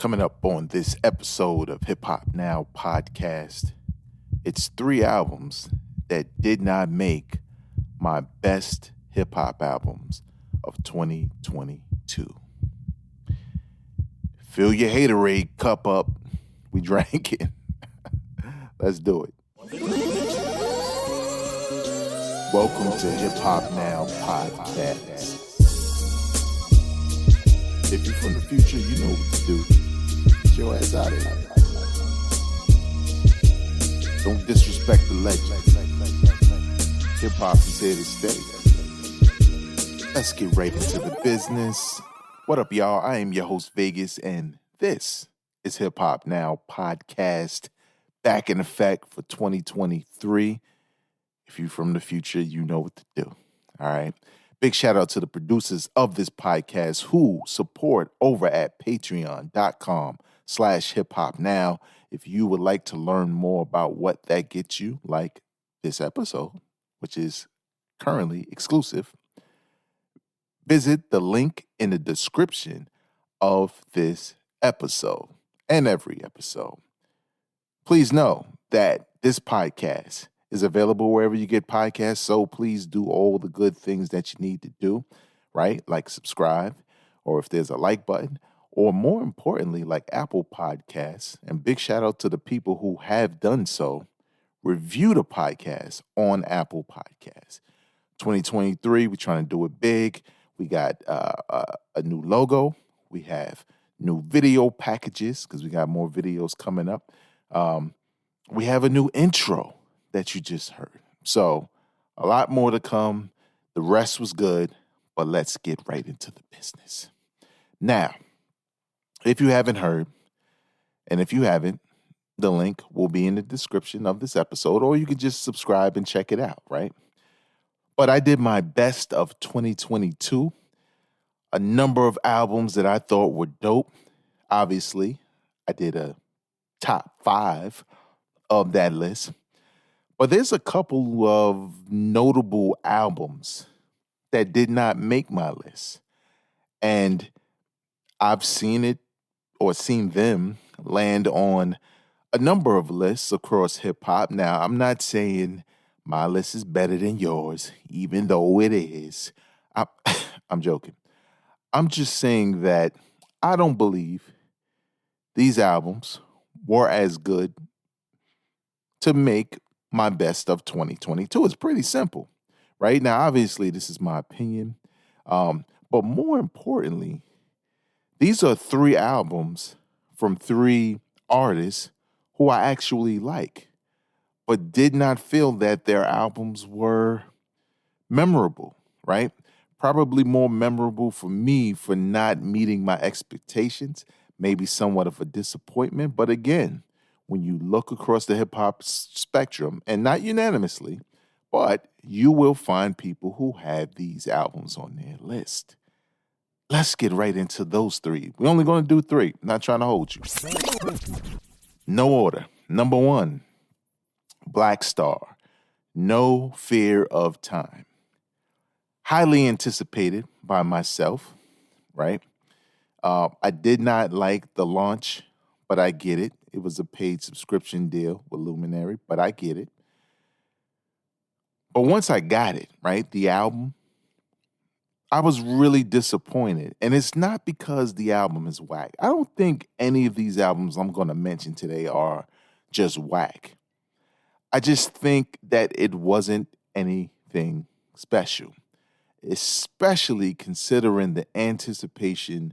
Coming up on this episode of Hip Hop Now podcast, it's 3 albums that did not make my best hip hop albums of 2022. Fill your haterade cup up. We drank it. Let's do it. Welcome to Hip Hop Now podcast. If you're from the future, you know what to do. Get your ass out of here. Don't disrespect the legend. Hip hop is here to stay. Let's get right into the business. What up, y'all? I am your host, Vegas, and this is Hip Hop Now podcast, back in effect for 2023. If you're from the future, you know what to do. All right. Big shout out to the producers of this podcast who support over at patreon.com/hiphopnow. If you would like to learn more about what that gets you, like this episode, which is currently exclusive, visit the link in the description of this episode and every episode. Please know that this podcast is available wherever you get podcasts, so please do all the good things that you need to do, right? Like subscribe, or if there's a like button, or more importantly, like Apple Podcasts. And big shout out to the people who have done so. Review the podcast on Apple Podcasts. 2023, we're trying to do it big. We got a new logo. We have new video packages because we got more videos coming up. We have a new intro that you just heard. So a lot more to come. The rest was good, but let's get right into the business. Now, if you haven't heard, and if you haven't, the link will be in the description of this episode, or you can just subscribe and check it out, right? But I did my best of 2022, a number of albums that I thought were dope. Obviously, I did a top 5 of that list. But there's a couple of notable albums that did not make my list. And I've seen them land on a number of lists across hip hop. Now, I'm not saying my list is better than yours, even though it is. I'm joking. I'm just saying that I don't believe these albums were as good to make my best of 2022. It's pretty simple, right? Now, obviously, this is my opinion. But more importantly, these are 3 albums from 3 artists who I actually like, but did not feel that their albums were memorable, right? Probably more memorable for me for not meeting my expectations, maybe somewhat of a disappointment. But again, when you look across the hip-hop spectrum, and not unanimously, but you will find people who have these albums on their list. Let's get right into those 3. We're only going to do 3. I'm not trying to hold you. No order. Number 1, Black Star, No Fear of Time. Highly anticipated by myself, right? I did not like the launch, but I get it. It was a paid subscription deal with Luminary, but I get it. But once I got it, right, the album, I was really disappointed. And it's not because the album is whack. I don't think any of these albums I'm going to mention today are just whack. I just think that it wasn't anything special, especially considering the anticipation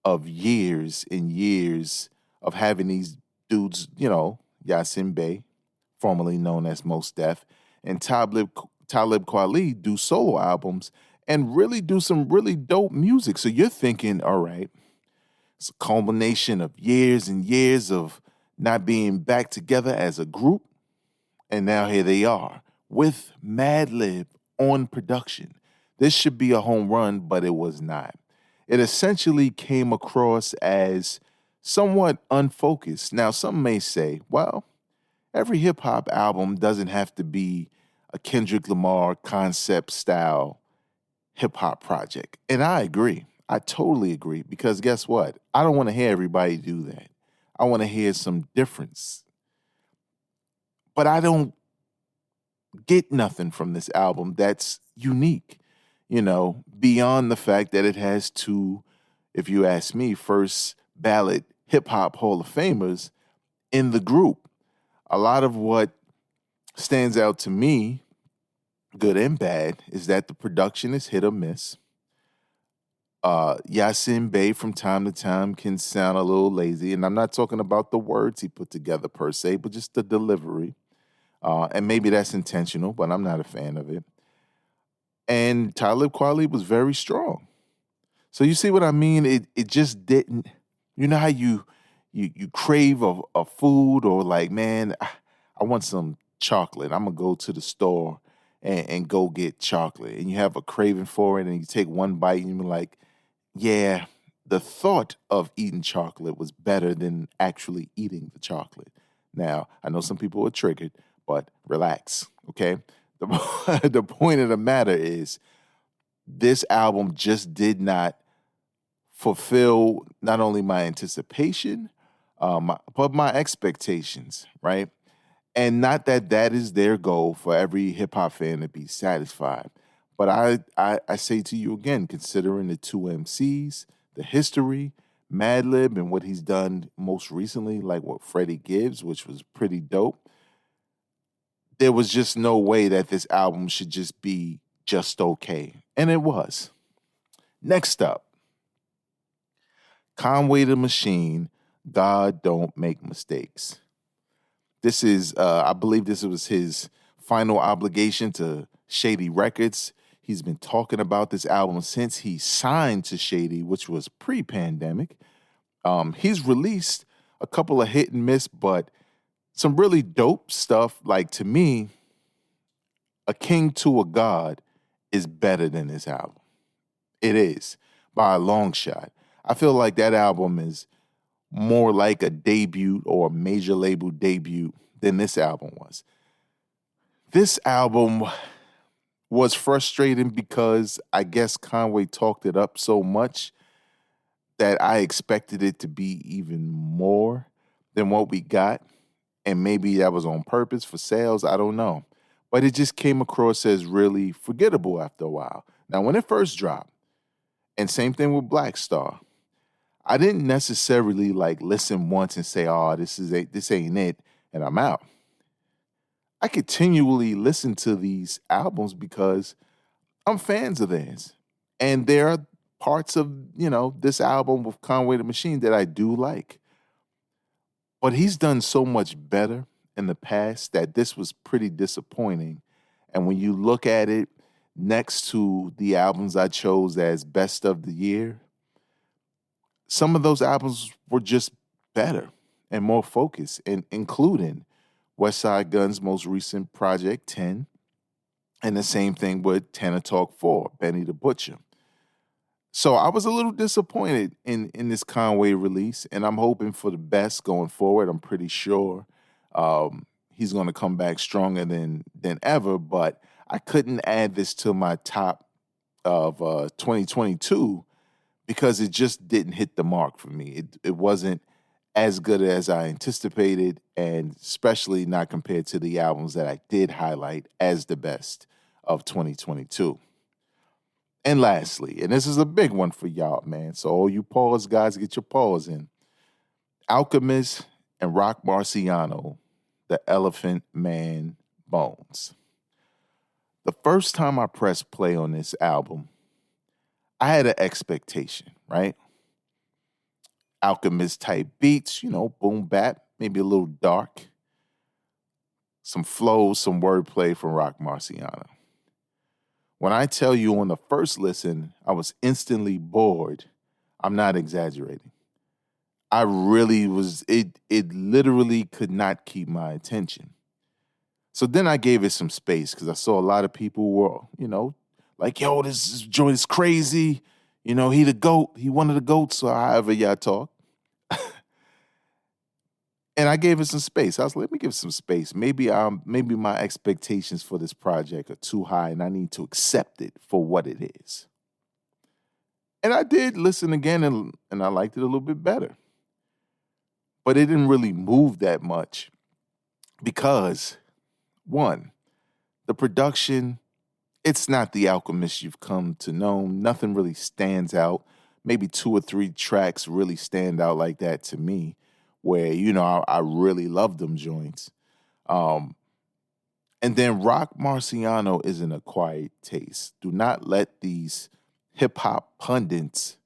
of years and years of having these dudes, you know, Yasin Bey, formerly known as Mos Def, and Talib Kweli do solo albums and really do some really dope music. So you're thinking, all right, it's a culmination of years and years of not being back together as a group. And now here they are with Madlib on production. This should be a home run, but it was not. It essentially came across as somewhat unfocused. Now, some may say, well, every hip-hop album doesn't have to be a Kendrick Lamar concept style hip-hop project. And I agree. I totally agree because guess what? I don't want to hear everybody do that. I want to hear some difference. But I don't get nothing from this album that's unique, beyond the fact that it has two, if you ask me, first ballot hip hop Hall of Famers in the group. A lot of what stands out to me, good and bad, is that the production is hit or miss. Yasin Bey from time to time can sound a little lazy, and I'm not talking about the words he put together per se, but just the delivery. And maybe that's intentional, but I'm not a fan of it. And Talib Kweli was very strong. So you see what I mean? It just didn't. You know how you crave a food or like, man, I want some chocolate. I'm gonna go to the store and go get chocolate. And you have a craving for it, and you take one bite, and you're like, yeah, the thought of eating chocolate was better than actually eating the chocolate. Now, I know some people are triggered, but relax, okay? The point of the matter is this album just did not fulfill not only my anticipation, but my expectations, right? And not that that is their goal for every hip hop fan to be satisfied. But I say to you again, considering the two MCs, the history, Madlib, and what he's done most recently, like what Freddie Gibbs, which was pretty dope, there was just no way that this album should just be just okay. And it was. Next up, Conway the Machine, God Don't Make Mistakes. This is, I believe this was his final obligation to Shady Records. He's been talking about this album since he signed to Shady, which was pre-pandemic. He's released a couple of hit and miss, but some really dope stuff. Like, to me, A King to a God is better than this album. It is, by a long shot. I feel like that album is more like a debut or a major label debut than this album was. This album was frustrating because I guess Conway talked it up so much that I expected it to be even more than what we got. And maybe that was on purpose for sales. I don't know. But it just came across as really forgettable after a while. Now, when it first dropped, and same thing with Black Star, I didn't necessarily like listen once and say, "Oh, this ain't it," and I'm out. I continually listen to these albums because I'm fans of theirs, and there are parts of this album with Conway the Machine that I do like. But he's done so much better in the past that this was pretty disappointing. And when you look at it next to the albums I chose as best of the year, some of those albums were just better and more focused, and including West Side Gun's most recent project, 10, and the same thing with Tana Talk 4, Benny the Butcher. So I was a little disappointed in this Conway release, and I'm hoping for the best going forward. I'm pretty sure he's going to come back stronger than ever, but I couldn't add this to my top of 2022 because it just didn't hit the mark for me. It wasn't as good as I anticipated, and especially not compared to the albums that I did highlight as the best of 2022. And lastly, and this is a big one for y'all, man. So all you pause guys, get your pause in. Alchemist and Rock Marciano, The Elephant Man Bones. The first time I pressed play on this album, I had an expectation, right? Alchemist type beats, boom bap, maybe a little dark. Some flows, some wordplay from Rock Marciano. When I tell you on the first listen, I was instantly bored, I'm not exaggerating. I really was, it literally could not keep my attention. So then I gave it some space because I saw a lot of people were, like, yo, this joint is crazy. He the GOAT. He one of the GOATs, or however y'all talk. And I gave it some space. I was like, let me give it some space. Maybe my expectations for this project are too high and I need to accept it for what it is. And I did listen again, and I liked it a little bit better. But it didn't really move that much because, one, the production, it's not The Alchemist you've come to know. Nothing really stands out. Maybe 2 or 3 tracks really stand out like that to me, where, I really love them joints. And then Rock Marciano is an acquired taste. Do not let these hip-hop pundits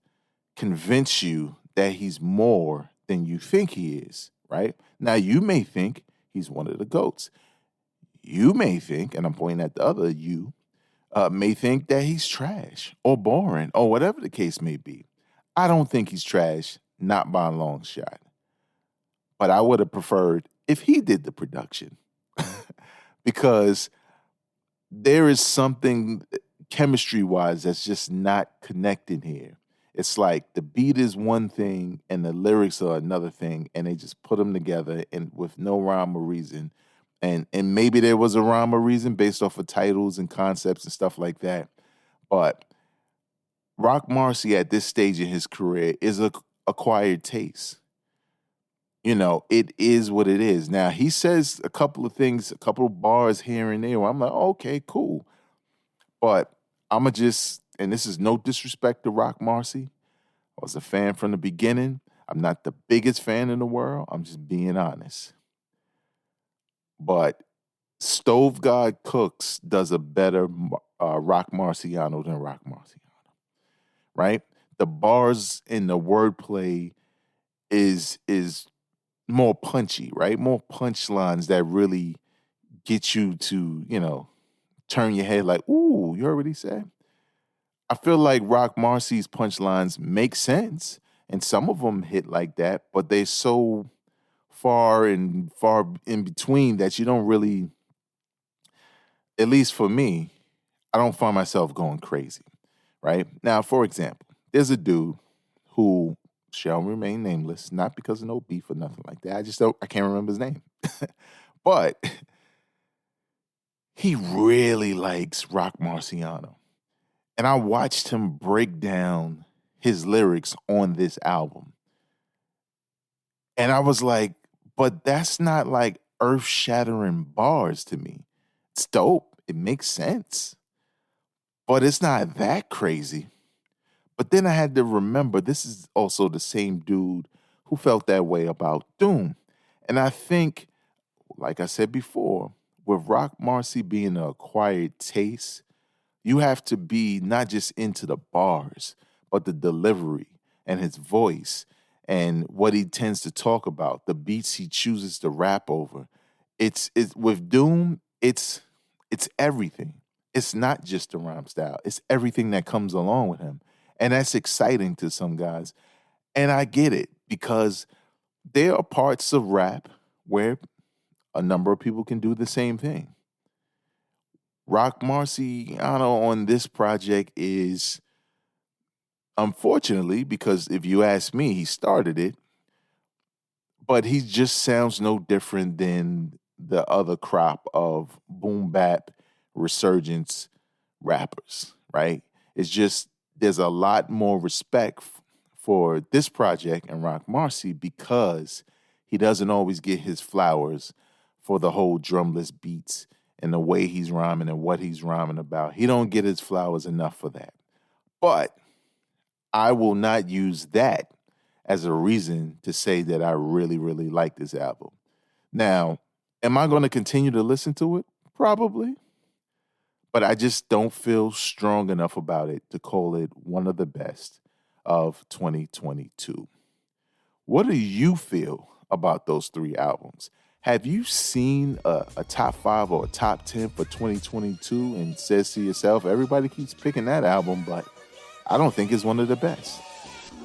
convince you that he's more than you think he is, right? Now, you may think he's one of the GOATs. You may think, and I'm pointing at the other you, may think that he's trash or boring or whatever the case may be. I don't think he's trash, not by a long shot. But I would have preferred if he did the production because there is something chemistry-wise that's just not connecting here. It's like the beat is one thing and the lyrics are another thing, and they just put them together and with no rhyme or reason. And maybe there was a rhyme or reason based off of titles and concepts and stuff like that. But Rock Marcy at this stage in his career is a acquired taste. It is what it is. Now, he says a couple of things, a couple of bars here and there where I'm like, okay, cool. But I'm going to just, and this is no disrespect to Rock Marcy. I was a fan from the beginning. I'm not the biggest fan in the world. I'm just being honest. But Stove God Cooks does a better Rock Marciano than Rock Marciano, right? The bars and the wordplay is more punchy, right? More punchlines that really get you to, turn your head like, ooh, you heard what he said? I feel like Rock Marcy's punchlines make sense, and some of them hit like that, but they're so far in between that you don't really, at least for me, I don't find myself going crazy, right? Now, for example, there's a dude who shall remain nameless, not because of no beef or nothing like that. I can't remember his name. But he really likes Rock Marciano. And I watched him break down his lyrics on this album. And I was like, but that's not like earth-shattering bars to me. It's dope. It makes sense. But it's not that crazy. But then I had to remember this is also the same dude who felt that way about Doom. And I think, like I said before, with Rock Marcy being an acquired taste, you have to be not just into the bars, but the delivery and his voice and what he tends to talk about, the beats he chooses to rap over. It's with Doom, it's everything. It's not just the rhyme style. It's everything that comes along with him. And that's exciting to some guys. And I get it because there are parts of rap where a number of people can do the same thing. Rock Marciano on this project is, unfortunately, because if you ask me, he started it, but he just sounds no different than the other crop of boom bap resurgence rappers, right? It's just there's a lot more respect for this project and Rock Marcy because he doesn't always get his flowers for the whole drumless beats and the way he's rhyming and what he's rhyming about. He don't get his flowers enough for that. But I will not use that as a reason to say that I really, really like this album. Now, am I going to continue to listen to it? Probably. But I just don't feel strong enough about it to call it one of the best of 2022. What do you feel about those 3 albums? Have you seen a top 5 or a top 10 for 2022 and says to yourself, everybody keeps picking that album, but I don't think it's one of the best?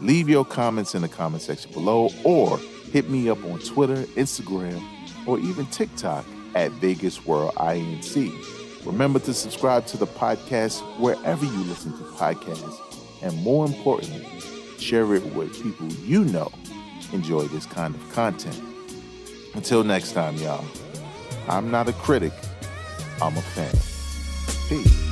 Leave your comments in the comment section below or hit me up on Twitter, Instagram, or even TikTok at Vegas World INC. Remember to subscribe to the podcast wherever you listen to podcasts. And more importantly, share it with people you know enjoy this kind of content. Until next time, y'all, I'm not a critic, I'm a fan. Peace.